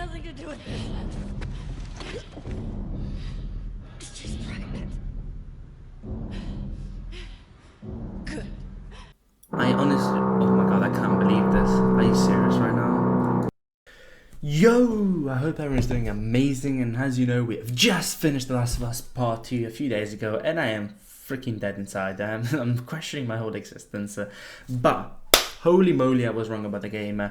nothing to do with this. She's pregnant. Good. I honestly, oh my god, I can't believe this. Are you serious right now? Yo, I hope everyone's doing amazing, and as you know, we have just finished The Last of Us Part 2 a few days ago, and I am freaking dead inside. I'm questioning my whole existence, but holy moly, I was wrong about the game.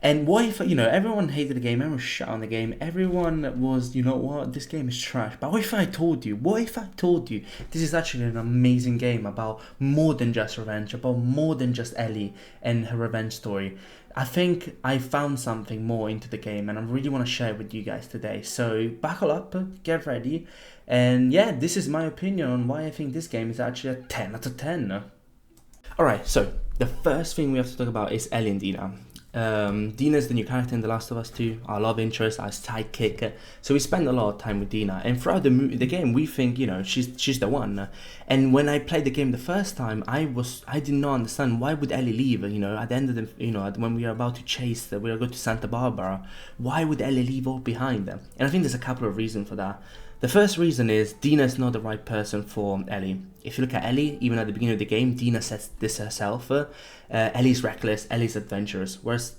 And what if, everyone hated the game, everyone shut on the game, everyone was, you know what, this game is trash. But what if I told you this is actually an amazing game about more than just revenge, about more than just Ellie and her revenge story. I think I found something more into the game, and I really want to share it with you guys today. So buckle up, get ready, and yeah, this is my opinion on why I think this game is actually a 10 out of 10. Alright, so the first thing we have to talk about is Ellie and Dina. Dina is the new character in The Last of Us 2, our love interest, our sidekick. So we spend a lot of time with Dina, and throughout the game we think, she's the one. And when I played the game the first time, I did not understand why would Ellie leave. At the end of the, when we are about to chase, we are going to Santa Barbara. Why would Ellie leave all behind? And I think there's a couple of reasons for that. The first reason is Dina is not the right person for Ellie. If you look at Ellie, even at the beginning of the game, Dina says this herself. Ellie's reckless, Ellie's adventurous, whereas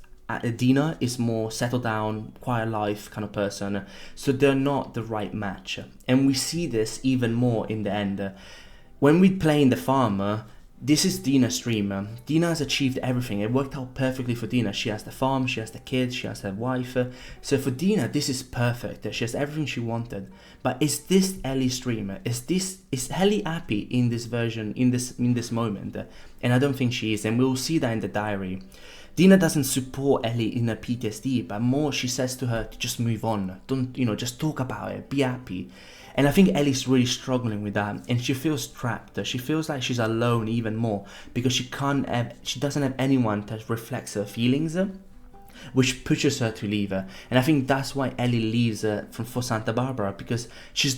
Dina is more settled down, quiet life kind of person. So they're not the right match. And we see this even more in the end. When we play in the farm, this is Dina's dream. Dina has achieved everything. It worked out perfectly for Dina. She has the farm, she has the kids, she has her wife. So for Dina, this is perfect. She has everything she wanted. But is this Ellie's dream? Is Ellie happy in this version, in this moment? And I don't think she is. And we'll see that in the diary. Dina doesn't support Ellie in her PTSD, but more she says to her to just move on. Don't, just talk about it. Be happy. And I think Ellie's really struggling with that, and she feels trapped. She feels like she's alone even more because she doesn't have anyone that reflects her feelings, which pushes her to leave her. And I think that's why Ellie leaves for Santa Barbara, because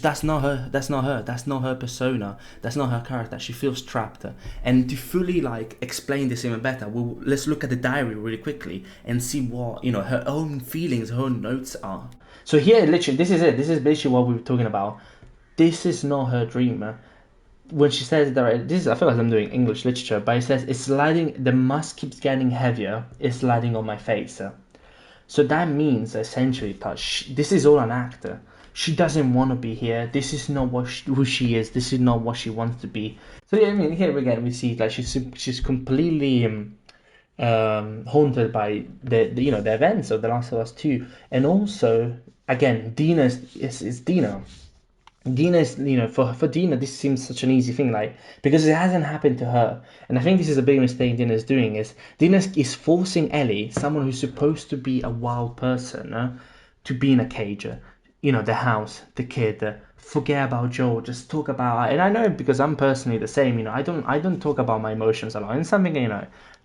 that's not her persona, that's not her character. She feels trapped. And to fully explain this even better, let's look at the diary really quickly and see what her own feelings, her own notes are. So here, literally, this is it. This is basically what we were talking about. This is not her dream. When she says that, I feel like I'm doing English literature, but it says, it's sliding, the mask keeps getting heavier, it's sliding on my face. So that means, essentially, that this is all an actor. She doesn't want to be here. This is not who she is. This is not what she wants to be. So yeah, I mean, here again, we see she's completely haunted by the events of The Last of Us 2, and also again, Dina is Dina. Dina is, for Dina, this seems such an easy thing, because it hasn't happened to her. And I think this is a big mistake Dina is doing, is Dina is forcing Ellie, someone who's supposed to be a wild person, to be in a cage. The house, the kid, forget about Joel, just talk about, and I know because I'm personally the same, I don't talk about my emotions a lot. It's something,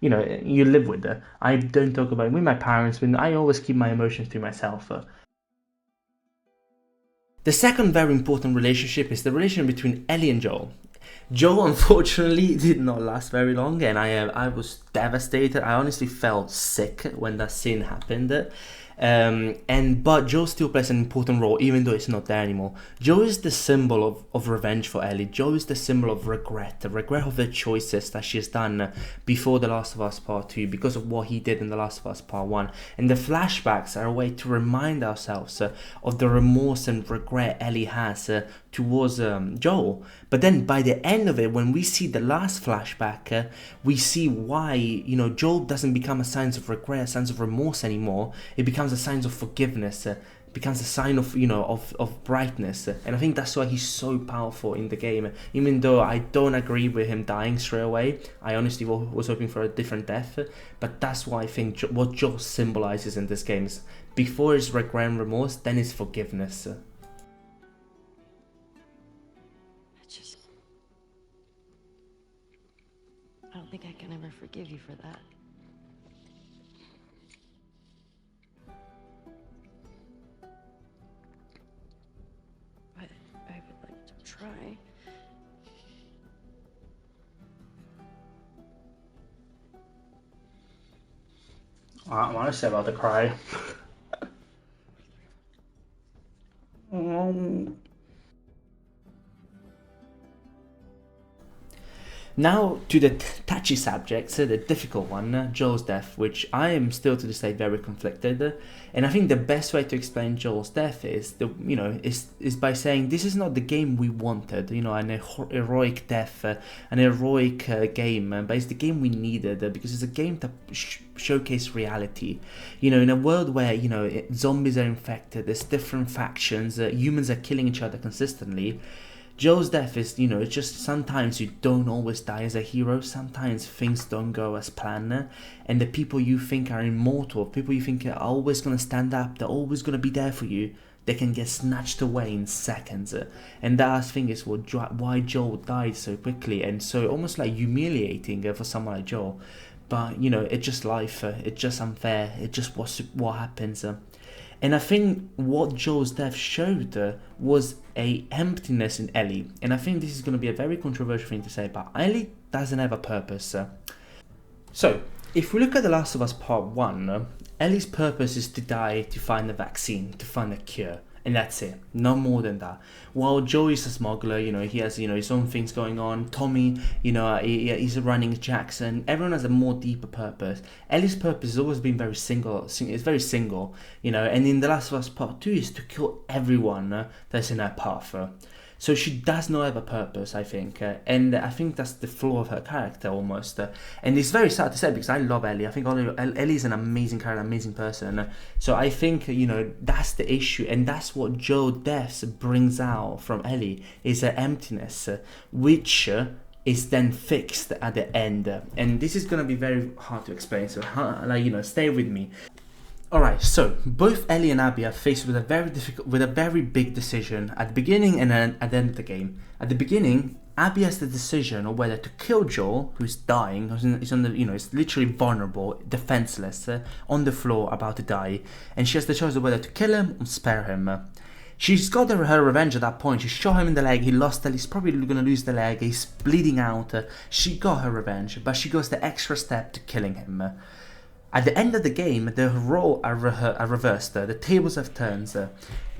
you live with. I don't talk about it with my parents, but I always keep my emotions to myself. The second very important relationship is the relationship between Ellie and Joel. Joel, unfortunately, did not last very long, and I was devastated. I honestly felt sick when that scene happened. But Joe still plays an important role, even though it's not there anymore. Joe is the symbol of revenge for Ellie. Joe is the symbol of regret, the regret of the choices that she's done before The Last of Us Part 2, because of what he did in The Last of Us Part 1. And the flashbacks are a way to remind ourselves of the remorse and regret Ellie has towards Joel. But then by the end of it, when we see the last flashback, we see why Joel doesn't become a sign of regret, a sign of remorse anymore. It becomes a sign of forgiveness. Becomes a sign of of brightness. And I think that's why he's so powerful in the game. Even though I don't agree with him dying straight away, I honestly was hoping for a different death. But that's why I think what Joel symbolizes in this game is, before is regret and remorse, then is forgiveness. I don't think I can ever forgive you for that. But I would like to try. I want to say about the cry. Now to the touchy subject, so the difficult one, Joel's death, which I am still to this day very conflicted. And I think the best way to explain Joel's death is is by saying this is not the game we wanted. An heroic death, an heroic game, but it's the game we needed because it's a game that showcase reality. In a world where zombies are infected, there's different factions, humans are killing each other consistently. Joel's death is, it's just sometimes you don't always die as a hero, sometimes things don't go as planned, and the people you think are immortal, people you think are always going to stand up, they're always going to be there for you, they can get snatched away in seconds. And that, I think, is why Joel died so quickly, and so almost like humiliating for someone like Joel. But, it's just life, it's just unfair, it's just what happens. And I think what Joel's death showed was a emptiness in Ellie. And I think this is going to be a very controversial thing to say, but Ellie doesn't have a purpose. So, if we look at The Last of Us Part 1, Ellie's purpose is to die to find a vaccine, to find a cure. And that's it, no more than that. While Joel is a smuggler, he has, his own things going on. Tommy, he's running Jackson. Everyone has a more deeper purpose. Ellie's purpose has always been very single. It's very single, and in The Last of Us Part 2 is to kill everyone that's in her path. So she does not have a purpose, I think, and I think that's the flaw of her character almost. And it's very sad to say because I love Ellie. I think Ellie is an amazing character, amazing person. So I think that's the issue, and that's what Joel death brings out from Ellie is her emptiness, which is then fixed at the end. And this is gonna be very hard to explain. So stay with me. Alright, so both Ellie and Abby are faced with a very big decision at the beginning and then at the end of the game. At the beginning, Abby has the decision of whether to kill Joel, who's dying, is literally vulnerable, defenseless, on the floor, about to die, and she has the choice of whether to kill him or spare him. She's got her revenge at that point. She shot him in the leg, he lost it, he's probably gonna lose the leg, he's bleeding out. She got her revenge, but she goes the extra step to killing him. At the end of the game, the roles are reversed. The tables have turned.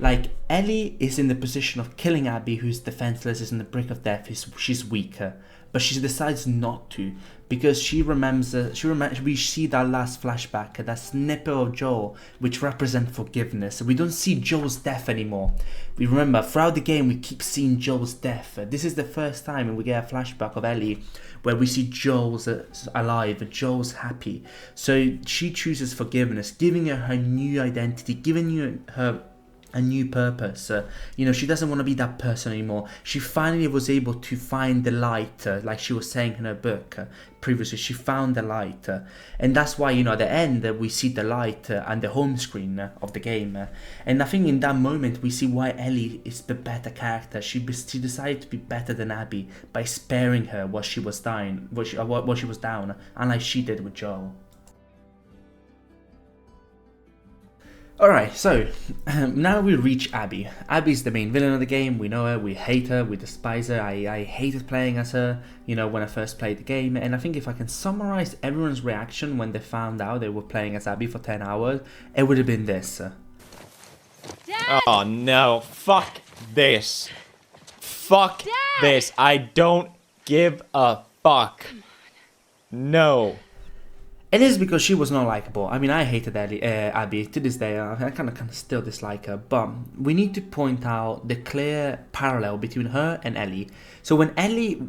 Ellie is in the position of killing Abby, who's defenseless, is in the brink of death. She's weaker, but she decides not to because she remembers. We see that last flashback, that snippet of Joel, which represents forgiveness. We don't see Joel's death anymore. We remember throughout the game we keep seeing Joel's death. This is the first time we get a flashback of Ellie where we see Joel's alive, Joel's happy. So she chooses forgiveness, giving her new identity, giving her a new purpose. She doesn't want to be that person anymore. She finally was able to find the light, like she was saying in her book previously. She found the light, and that's why at the end we see the light and the home screen of the game. And I think in that moment we see why Ellie is the better character. She decided to be better than Abby by sparing her while she was dying, while she was down, unlike she did with Joel. Alright, so now we reach Abby. Abby's the main villain of the game. We know her, we hate her, we despise her. I hated playing as her, when I first played the game. And I think if I can summarize everyone's reaction when they found out they were playing as Abby for 10 hours, it would have been this. Dad! Oh no, fuck this. Fuck Dad! This. I don't give a fuck. No. It is because she was not likable. I mean, I hated Abby to this day. I kind of still dislike her. But we need to point out the clear parallel between her and Ellie. So when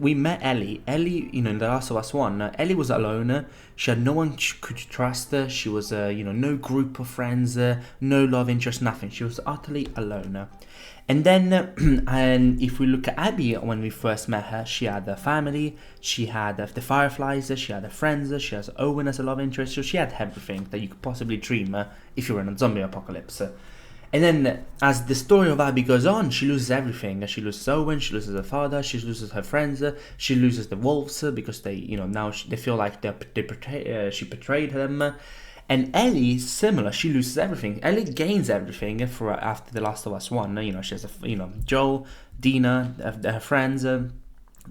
we met Ellie, in The Last of Us 1, Ellie was alone. She had no one she could trust. She was, no group of friends, no love interest, nothing. She was utterly alone. And then, and if we look at Abby, when we first met her, she had a family, she had the Fireflies, she had her friends, she has Owen as a love interest, so she had everything that you could possibly dream if you were in a zombie apocalypse. And then, as the story of Abby goes on, she loses everything. She loses Owen, she loses her father, she loses her friends, she loses the wolves because they, now they feel like she betrayed them. And Ellie, similar, she loses everything. Ellie gains everything after The Last of Us 1. She has, Joel, Dina, her friends,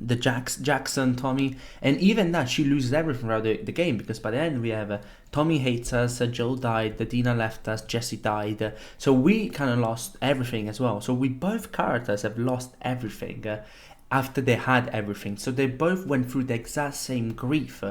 the Jackson, Tommy, and even that she loses everything throughout the game, because by the end we have Tommy hates us, Joe died, Dina left us, Jesse died, so we kind of lost everything as well. So we both characters have lost everything after they had everything, so they both went through the exact same grief,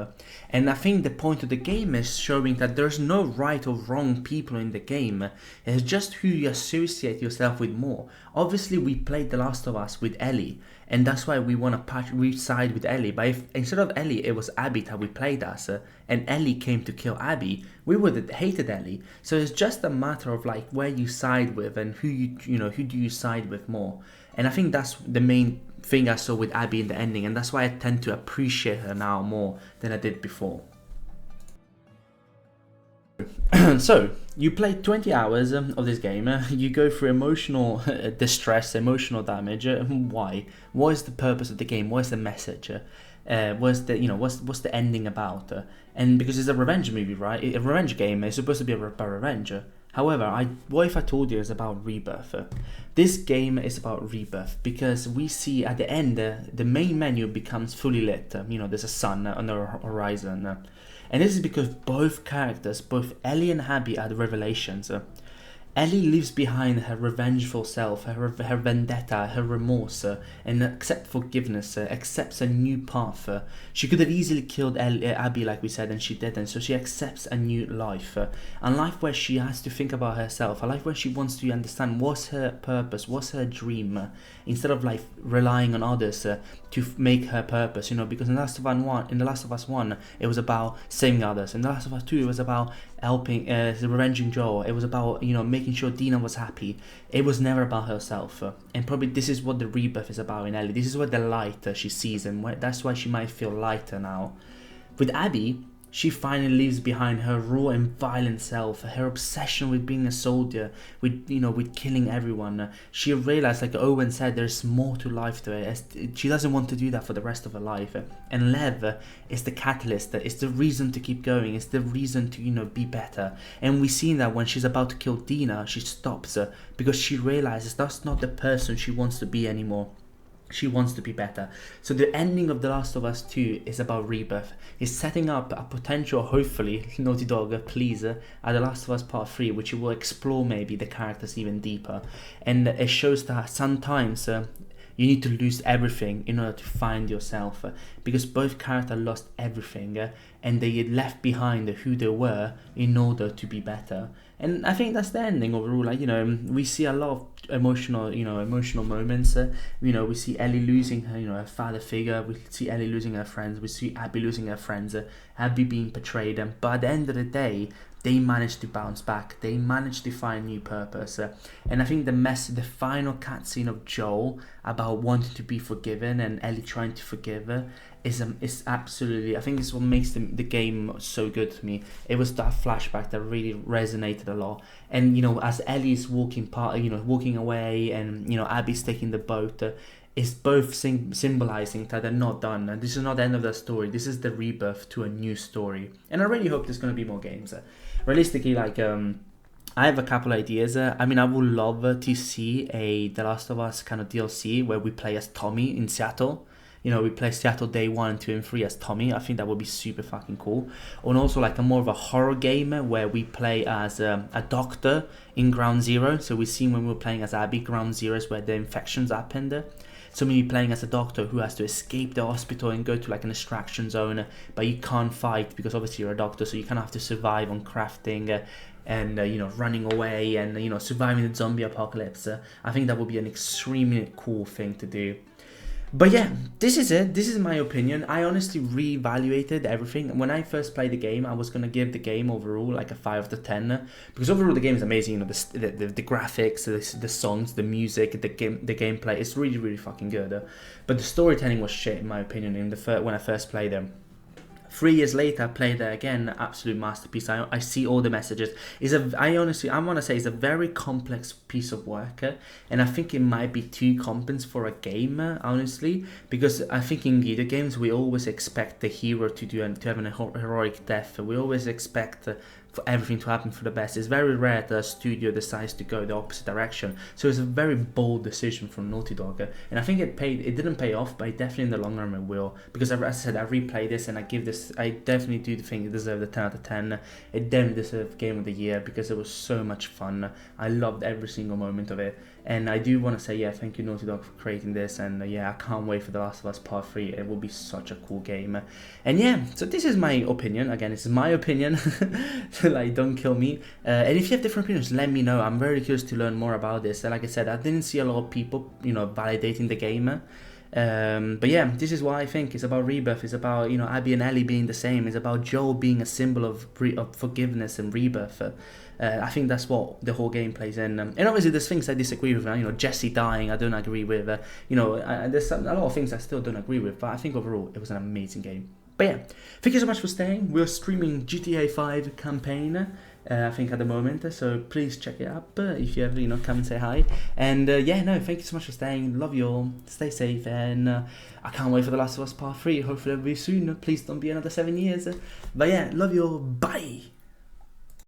and I think the point of the game is showing that there's no right or wrong people in the game. It's just who you associate yourself with more. Obviously we played The Last of Us with Ellie, and that's why we side with Ellie, but if instead of Ellie it was Abby that we played as, and Ellie came to kill Abby, we would have hated Ellie. So it's just a matter of like where you side with and who who do you side with more. And I think that's the main thing I saw with Abby in the ending, and that's why I tend to appreciate her now more than I did before. So you play 20 hours of this game, you go through emotional distress, emotional damage. Why? What is the purpose of the game? What is the message? What's the ending about? And because it's a revenge movie, right? A revenge game is supposed to be about revenge. However, what if I told you it's about rebirth? This game is about rebirth because we see at the end the main menu becomes fully lit. There's a sun on the horizon, and this is because both characters, both Ellie and Abby, had revelations. Ellie leaves behind her revengeful self, her vendetta, her remorse, and accepts forgiveness, accepts a new path. She could have easily killed Abby, like we said, and she didn't, so she accepts a new life. A life where she has to think about herself, a life where she wants to understand what's her purpose, what's her dream, instead of like relying on others to make her purpose, because in The Last of Us 1, it was about saving others. In The Last of Us 2, it was about helping, revenging Joel. It was about, making sure Dina was happy. It was never about herself. And probably this is what the rebirth is about in Ellie. This is what the light she sees, and that's why she might feel lighter now. With Abby, she finally leaves behind her raw and violent self, her obsession with being a soldier, with killing everyone. She realized, like Owen said, there's more to life to it. She doesn't want to do that for the rest of her life. And Lev is the catalyst, it's the reason to keep going, it's the reason to, be better. And we see that when she's about to kill Dina, she stops because she realizes that's not the person she wants to be anymore. She wants to be better. So the ending of The Last of Us 2 is about rebirth. It's setting up a potential, hopefully, Naughty Dog, please, at The Last of Us Part 3, which will explore maybe the characters even deeper. And it shows that sometimes you need to lose everything in order to find yourself, because both characters lost everything and they left behind who they were in order to be better. And I think that's the ending overall. Like, we see a lot of emotional moments. We see Ellie losing her, her father figure. We see Ellie losing her friends. We see Abby losing her friends. Abby being betrayed. But at the end of the day, they managed to bounce back. They managed to find new purpose. And I think the final cutscene of Joel about wanting to be forgiven and Ellie trying to forgive her is absolutely, I think it's what makes the game so good to me. It was that flashback that really resonated a lot. And as Ellie's walking away, and Abby's taking the boat, it's both symbolizing that they're not done. And this is not the end of the story. This is the rebirth to a new story. And I really hope there's going to be more games. Realistically, like I have a couple ideas. I would love to see a The Last of Us kind of DLC where we play as Tommy in Seattle. We play Seattle Day 1, 2, and 3 as Tommy. I think that would be super fucking cool. And also like a more of a horror game where we play as a doctor in Ground Zero. So we see when we were playing as Abby, Ground Zero is where the infections happened. So maybe playing as a doctor who has to escape the hospital and go to like an extraction zone, but you can't fight because obviously you're a doctor, so you kind of have to survive on crafting and running away and surviving the zombie apocalypse. I think that would be an extremely cool thing to do. But yeah, this is it. This is my opinion. I honestly reevaluated everything. When I first played the game, I was going to give the game overall like a 5 out of 10. Because overall the game is amazing. The graphics, the songs, the music, the gameplay. It's really, really fucking good. But the storytelling was shit in my opinion when I first played them. 3 years later, I played it again, absolute masterpiece. I see all the messages. I want to say it's a very complex piece of work, and I think it might be too complex for a game, honestly, because I think in video games we always expect the hero to have an heroic death. We always expect for everything to happen for the best. It's very rare that a studio decides to go the opposite direction. So it's a very bold decision from Naughty Dog, and I think it didn't pay off, but definitely in the long run it will. Because as I said, I replayed this and I definitely do think it deserved a 10 out of 10. It definitely deserved Game of the Year because it was so much fun. I loved every single moment of it. And I do want to say, yeah, thank you Naughty Dog for creating this, and yeah, I can't wait for The Last of Us Part 3. It will be such a cool game. And yeah, so this is my opinion. Again, it's my opinion, so like, don't kill me. And if you have different opinions, let me know. I'm very curious to learn more about this. And like I said, I didn't see a lot of people, you know, validating the game. But yeah, this is what I think. It's about rebirth. It's about, you know, Abby and Ellie being the same. It's about Joel being a symbol of forgiveness and rebirth. I think that's what the whole game plays in. And obviously there's things I disagree with. You know, Jesse dying, I don't agree with. You know, there's a lot of things I still don't agree with. But I think overall it was an amazing game. But yeah, thank you so much for staying. We're streaming GTA 5 campaign, I think at the moment, so please check it out if you ever, you know, come and say hi. And yeah, no, thank you so much for staying. Love you all. Stay safe, and I can't wait for The Last of Us Part 3. Hopefully it'll be soon. Please don't be another 7 years. But yeah, love you all. Bye.